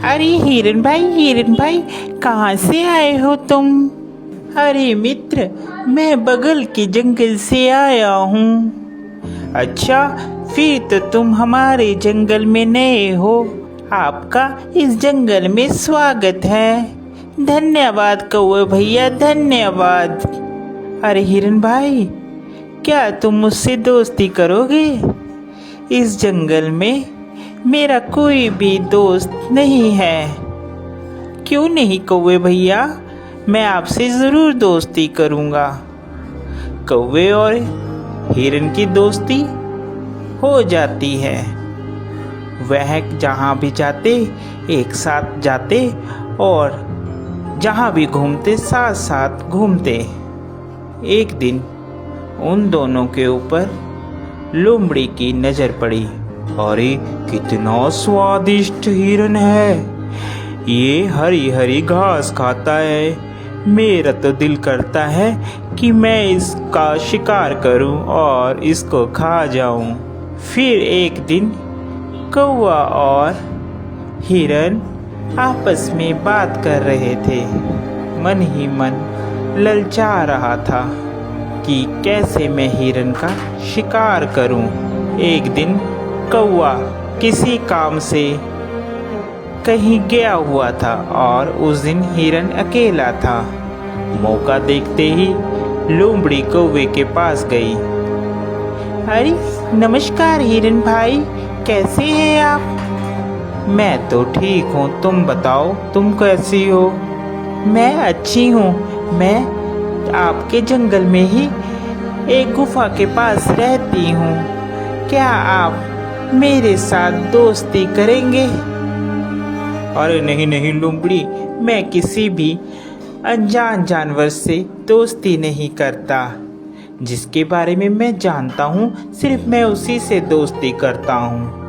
अरे हिरन भाई, कहाँ से आए हो तुम? अरे मित्र, मैं बगल के जंगल से आया हूँ। अच्छा, फिर तो तुम हमारे जंगल में नए हो। आपका इस जंगल में स्वागत है। धन्यवाद कौवे भैया, धन्यवाद। अरे हिरन भाई, क्या तुम मुझसे दोस्ती करोगे? इस जंगल में मेरा कोई भी दोस्त नहीं है। क्यों नहीं कौवे भैया, मैं आपसे ज़रूर दोस्ती करूँगा। कौवे और हिरन की दोस्ती हो जाती है। वह जहाँ भी जाते एक साथ जाते और जहाँ भी घूमते साथ साथ घूमते। एक दिन उन दोनों के ऊपर लोमड़ी की नज़र पड़ी। अरे कितना स्वादिष्ट हिरन है, ये हरी हरी घास खाता है। मेरा तो दिल करता है कि मैं इसका शिकार करूं और इसको खा जाऊं। फिर एक दिन कौवा और हिरन आपस में बात कर रहे थे। मन ही मन ललचा रहा था कि कैसे मैं हिरन का शिकार करूं। एक दिन कौवा किसी काम से कहीं गया हुआ था और उस दिन हिरन अकेला था। मौका देखते ही लोमड़ी कौवे के पास गई। अरे नमस्कार हिरन भाई, कैसे हैं आप? मैं तो ठीक हूँ, तुम बताओ तुम कैसी हो? मैं अच्छी हूँ। मैं आपके जंगल में ही एक गुफा के पास रहती हूँ। क्या आप मेरे साथ दोस्ती करेंगे? अरे नहीं नहीं लोमड़ी, मैं किसी भी अनजान जानवर से दोस्ती नहीं करता। जिसके बारे में मैं जानता हूँ सिर्फ मैं उसी से दोस्ती करता हूँ।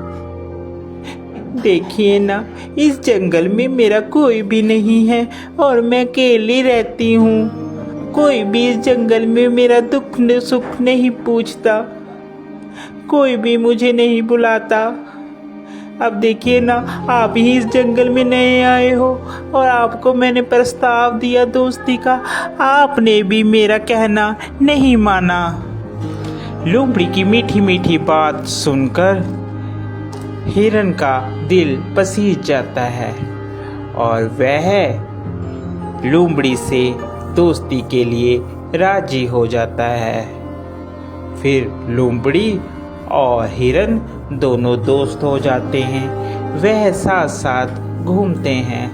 देखिए ना, इस जंगल में मेरा कोई भी नहीं है और मैं अकेली रहती हूँ। कोई भी इस जंगल में मेरा दुख सुख नहीं पूछता, कोई भी मुझे नहीं बुलाता। अब देखिए ना, आप ही इस जंगल में नए आए हो और आपको मैंने प्रस्ताव दिया दोस्ती का, आपने भी मेरा कहना नहीं माना। लोमड़ी की मीठी मीठी बात सुनकर हिरन का दिल पसीज जाता है और वह लोमड़ी से दोस्ती के लिए राजी हो जाता है। फिर लोमड़ी और हिरन दोनों दोस्त हो जाते हैं। वह साथ साथ घूमते हैं।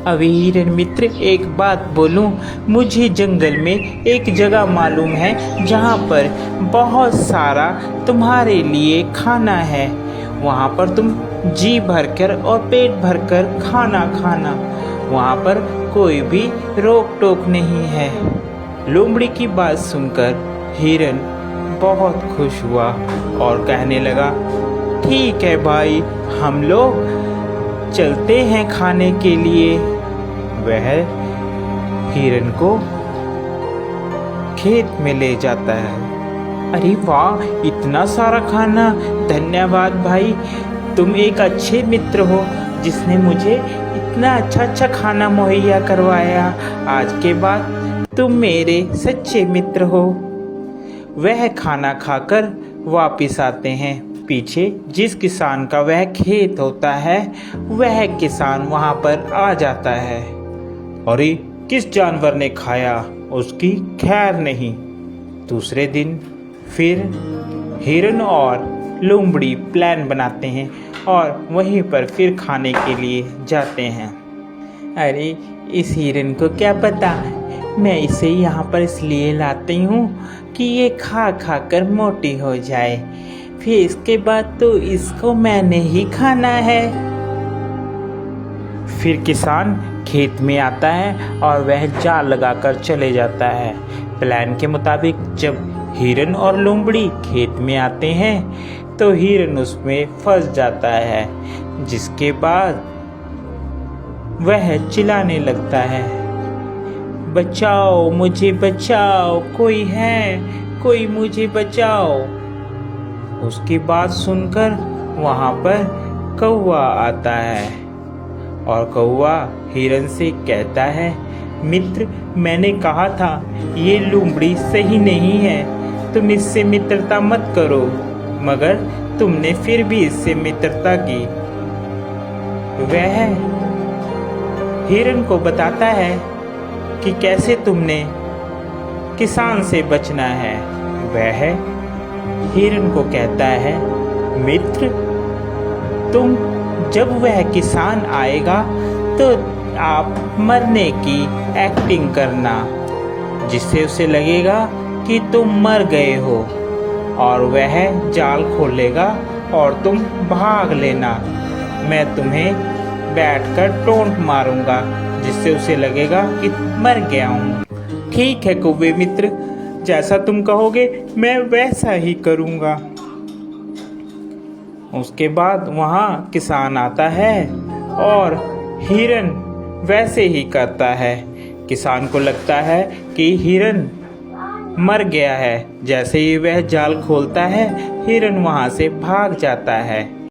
अभी हिरन मित्र, एक बात बोलूं, मुझे जंगल में एक जगह मालूम है जहाँ पर बहुत सारा तुम्हारे लिए खाना है। वहाँ पर तुम जी भरकर और पेट भरकर खाना खाना, वहाँ पर कोई भी रोक टोक नहीं है। लोमड़ी की बात सुनकर हिरन बहुत खुश हुआ और कहने लगा, ठीक है भाई, हम लोग चलते हैं खाने के लिए। वह हिरन को खेत में ले जाता है। अरे वाह, इतना सारा खाना! धन्यवाद भाई, तुम एक अच्छे मित्र हो जिसने मुझे इतना अच्छा खाना मुहैया करवाया। आज के बाद तुम मेरे सच्चे मित्र हो। वह खाना खाकर वापिस आते हैं। पीछे जिस किसान का वह खेत होता है, वह किसान वहाँ पर आ जाता है। अरे किस जानवर ने खाया, उसकी खैर नहीं। दूसरे दिन फिर हिरन और लोमड़ी प्लान बनाते हैं और वहीं पर फिर खाने के लिए जाते हैं। अरे इस हिरन को क्या पता, मैं इसे यहाँ पर इसलिए लाती हूँ कि ये खा खा कर मोटी हो जाए, फिर इसके बाद तो इसको मैंने ही खाना है। फिर किसान खेत में आता है और वह जाल लगाकर चले जाता है। प्लान के मुताबिक जब हिरन और लोमड़ी खेत में आते हैं तो हिरन उसमें फंस जाता है, जिसके बाद वह चिल्लाने लगता है, बचाओ, मुझे बचाओ, कोई है, कोई मुझे बचाओ। उसकी बात सुनकर वहाँ पर कौवा आता है और कौवा हिरन से कहता है, मित्र, मैंने कहा था ये लोमड़ी सही नहीं है, तुम इससे मित्रता मत करो, मगर तुमने फिर भी इससे मित्रता की। वह हिरन को बताता है कि कैसे तुमने किसान से बचना है। वह हिरन को कहता है, मित्र, तुम जब वह किसान आएगा तो आप मरने की एक्टिंग करना, जिससे उसे लगेगा कि तुम मर गए हो, और वह जाल खोलेगा और तुम भाग लेना। मैं तुम्हें बैठकर टोंट मारूंगा, जिससे उसे लगेगा कि मर गया हूँ। ठीक है कौवे मित्र, जैसा तुम कहोगे मैं वैसा ही करूँगा। उसके बाद वहाँ किसान आता है और हिरन वैसे ही करता है। किसान को लगता है कि हिरन मर गया है। जैसे ही वह जाल खोलता है, हिरन वहाँ से भाग जाता है।